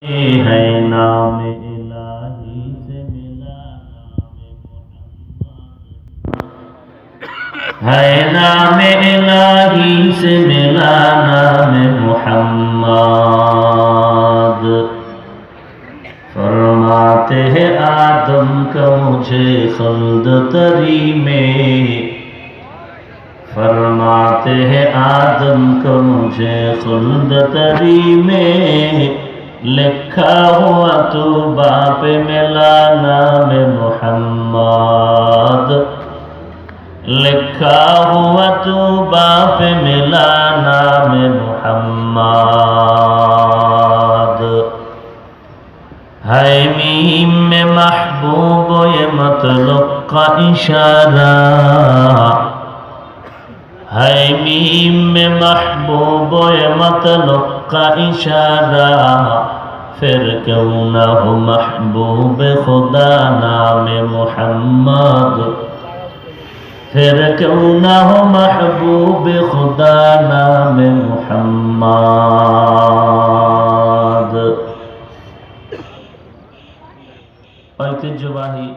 है नाम इलाही से मिला है नाम इलाही से मिला नाम मुहम्मद। फरमाते हैं आदम का मुझे खुल्द तरी में, फरमाते हैं आदम को मुझे खुल्द तरी में। लिखा हुआ तो बाप मिला नाम मुहम्मद, लिखा हुआ तो बाप मिला नाम मुहम्मद। है मीम में महबूब ये मतलब का इशारा, है मीम में महबूब ये मतलब का इशारा। फिर क्यों न हो महबूब खुदा नाम मुहम्मद, फिर क्यों न हो महबूब खुदा नाम मुहम्मद। ऐतिह्यबाही